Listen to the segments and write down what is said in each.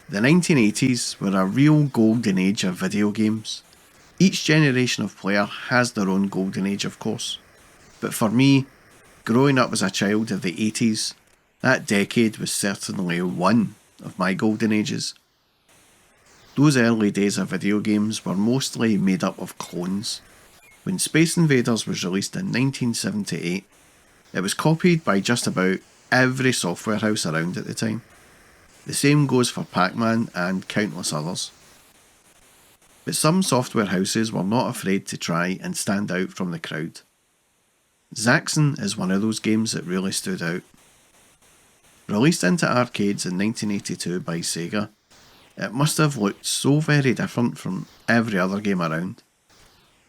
The 1980s were a real golden age of video games. Each generation of player has their own golden age, of course. But for me, growing up as a child of the 80s, that decade was certainly one of my golden ages. Those early days of video games were mostly made up of clones. When Space Invaders was released in 1978, it was copied by just about every software house around at the time. The same goes for Pac-Man and countless others. But some software houses were not afraid to try and stand out from the crowd. Zaxxon is one of those games that really stood out. Released into arcades in 1982 by Sega, it must have looked so very different from every other game around.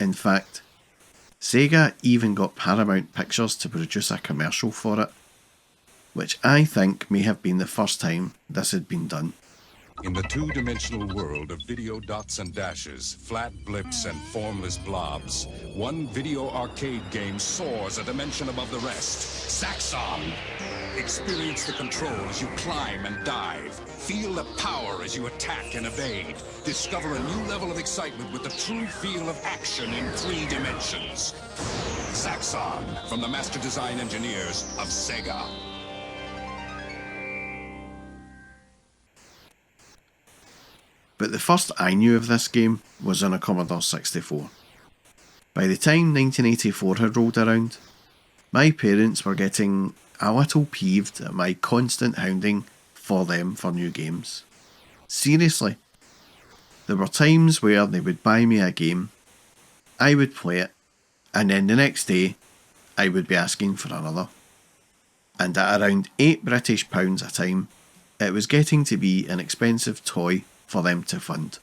In fact, Sega even got Paramount Pictures to produce a commercial for it, which I think may have been the first time this had been done. In the two-dimensional world of video dots and dashes, flat blips and formless blobs, one video arcade game soars a dimension above the rest. Zaxxon! Experience the control as you climb and dive. Feel the power as you attack and evade. Discover a new level of excitement with the true feel of action in 3 dimensions. Zaxxon, from the master design engineers of Sega. But the first I knew of this game was on a Commodore 64. By the time 1984 had rolled around, my parents were getting a little peeved at my constant hounding for them for new games. Seriously, there were times where they would buy me a game, I would play it, and then the next day I would be asking for another. And at around £8 a time, it was getting to be an expensive toy for them to fund.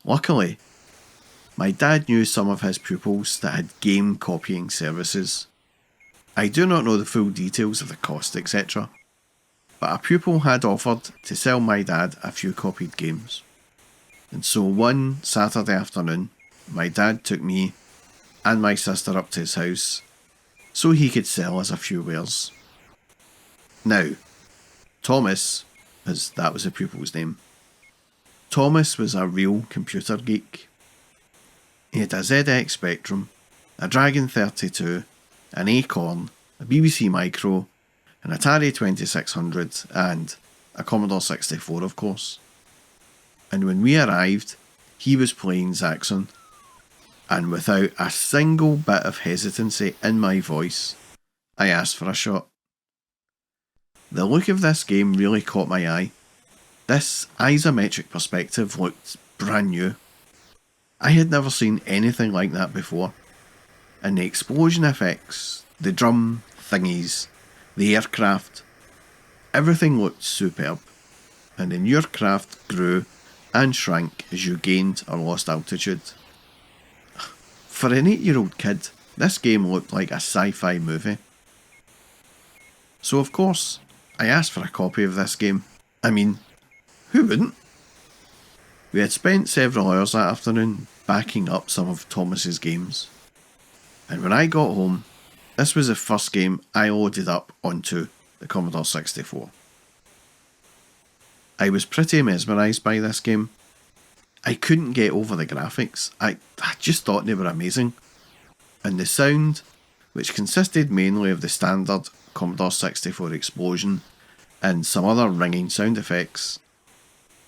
Luckily, my dad knew some of his pupils that had game copying services. I do not know the full details of the cost, etc., but a pupil had offered to sell my dad a few copied games. And so one Saturday afternoon, my dad took me and my sister up to his house so he could sell us a few wares. Now, Thomas, as that was the pupil's name, Thomas was a real computer geek. He had a ZX Spectrum, a Dragon 32, an Acorn, a BBC Micro, an Atari 2600 and a Commodore 64, of course. And when we arrived, he was playing Zaxxon, and without a single bit of hesitancy in my voice, I asked for a shot. The look of this game really caught my eye. This isometric perspective looked brand new. I had never seen anything like that before, and the explosion effects, the drum thingies, the aircraft, everything looked superb, and then your craft grew and shrank as you gained or lost altitude. For an 8-year-old kid, this game looked like a sci-fi movie. So of course, I asked for a copy of this game. I mean, who wouldn't? We had spent several hours that afternoon backing up some of Thomas's games, and when I got home, this was the first game I loaded up onto the Commodore 64. I was pretty mesmerised by this game. I couldn't get over the graphics. I just thought they were amazing. And the sound, which consisted mainly of the standard Commodore 64 explosion and some other ringing sound effects,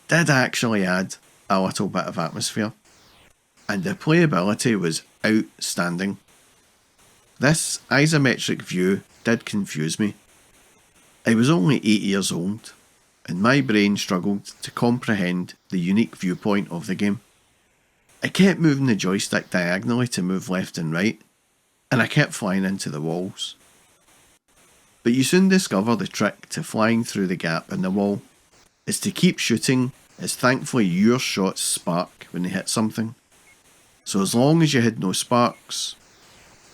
did actually add a little bit of atmosphere. And the playability was outstanding. This isometric view did confuse me. I was only 8 years old, and my brain struggled to comprehend the unique viewpoint of the game. I kept moving the joystick diagonally to move left and right, and I kept flying into the walls. But you soon discover the trick to flying through the gap in the wall is to keep shooting, as thankfully your shots spark when they hit something. So as long as you had no sparks,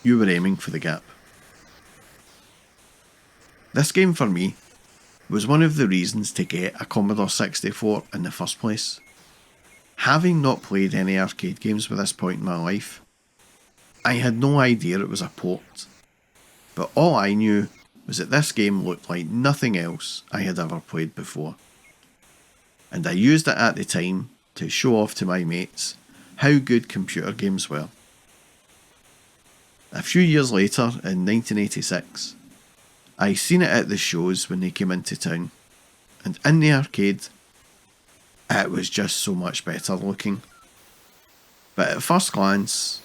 you were aiming for the gap. This game for me was one of the reasons to get a Commodore 64 in the first place. Having not played any arcade games by this point in my life, I had no idea it was a port, but all I knew was that this game looked like nothing else I had ever played before. and I used it at the time to show off to my mates how good computer games were. A few years later, in 1986, I seen it at the shows when they came into town, and in the arcade, it was just so much better looking. But at first glance,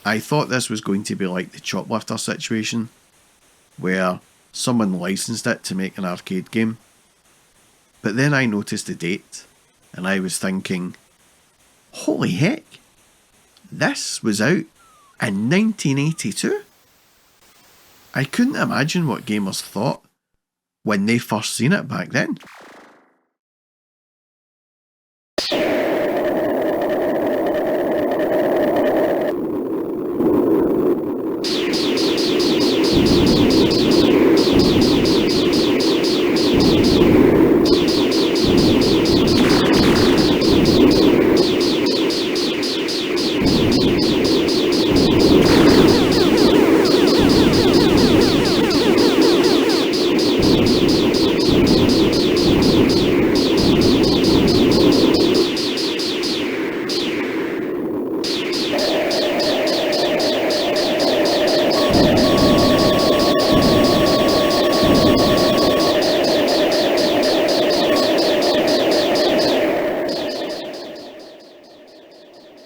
I thought this was going to be like the Choplifter situation, where someone licensed it to make an arcade game. But then I noticed the date, and I was thinking, holy heck, this was out in 1982? I couldn't imagine what gamers thought when they first seen it back then.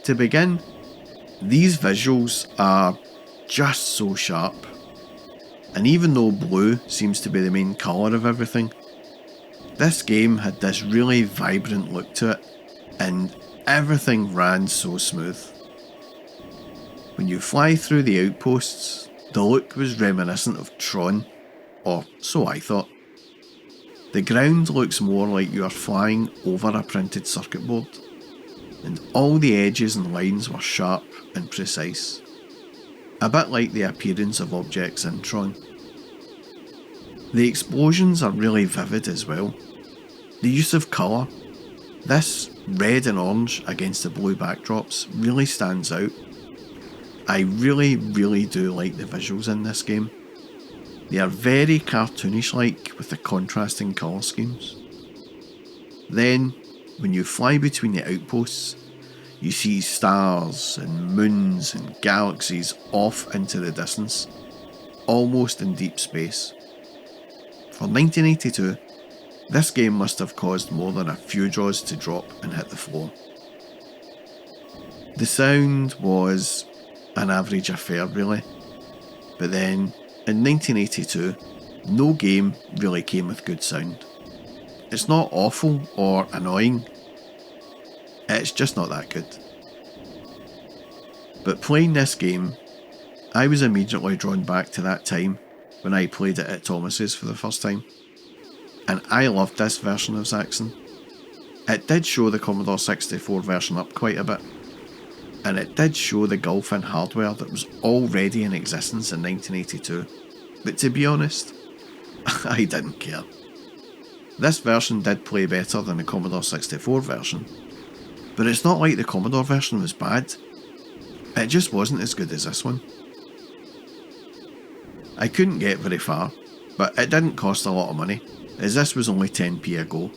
To begin, these visuals are just so sharp, and even though blue seems to be the main colour of everything, this game had this really vibrant look to it, and everything ran so smooth. When you fly through the outposts, the look was reminiscent of Tron, or so I thought. The ground looks more like you are flying over a printed circuit board, and all the edges and lines were sharp and precise, a bit like the appearance of objects in Tron. The explosions are really vivid as well. The use of colour, this red and orange against the blue backdrops, really stands out. I really do like the visuals in this game. They are very cartoonish-like with the contrasting colour schemes. Then, when you fly between the outposts, you see stars and moons and galaxies off into the distance, almost in deep space. For 1982, this game must have caused more than a few jaws to drop and hit the floor. The sound was an average affair really, but then in 1982, no game really came with good sound. It's not awful or annoying, it's just not that good. But playing this game, I was immediately drawn back to that time when I played it at Thomas's for the first time, and I loved this version of Zaxxon. It did show the Commodore 64 version up quite a bit, and it did show the gulf in hardware that was already in existence in 1982, but to be honest, I didn't care. This version did play better than the Commodore 64 version, but it's not like the Commodore version was bad, it just wasn't as good as this one. I couldn't get very far, but it didn't cost a lot of money, as this was only 10p a go,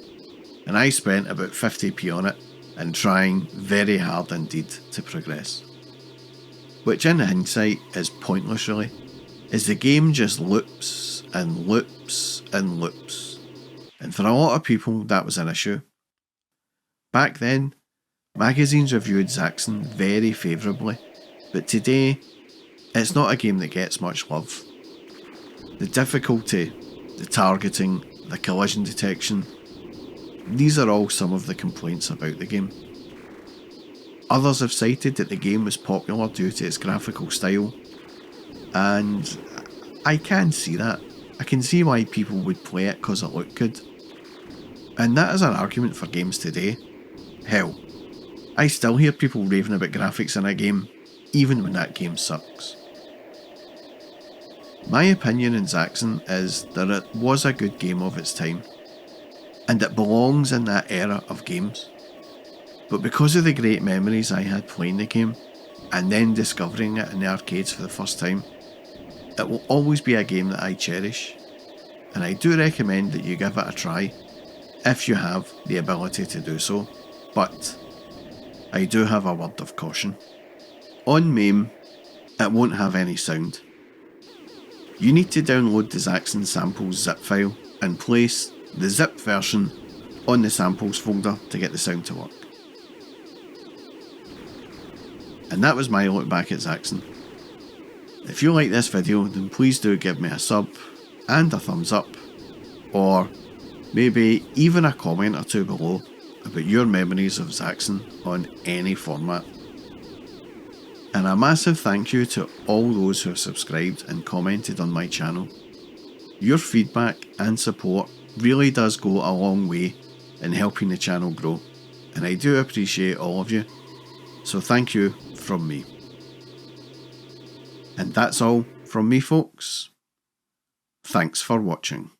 and I spent about 50p on it and trying very hard indeed to progress. Which in hindsight is pointless really, as the game just loops and loops and loops. And for a lot of people that was an issue. Back then, magazines reviewed Zaxxon very favourably, but today, it's not a game that gets much love. The difficulty, the targeting, the collision detection, these are all some of the complaints about the game. Others have cited that the game was popular due to its graphical style, and I can see that. I can see why people would play it because it looked good. And that is an argument for games today. Hell, I still hear people raving about graphics in a game, even when that game sucks. My opinion in Zaxxon is that it was a good game of its time, and it belongs in that era of games. But because of the great memories I had playing the game, and then discovering it in the arcades for the first time, it will always be a game that I cherish, and I do recommend that you give it a try. if you have the ability to do so, but I do have a word of caution. On MAME, it won't have any sound. You need to download the Zaxxon samples zip file and place the zip version on the samples folder to get the sound to work. And that was my look back at Zaxxon. If you like this video, then please do give me a sub and a thumbs up, or maybe even a comment or two below about your memories of Zaxxon on any format. And a massive thank you to all those who have subscribed and commented on my channel. Your feedback and support really does go a long way in helping the channel grow, and I do appreciate all of you, so thank you from me. And that's all from me, folks. Thanks for watching.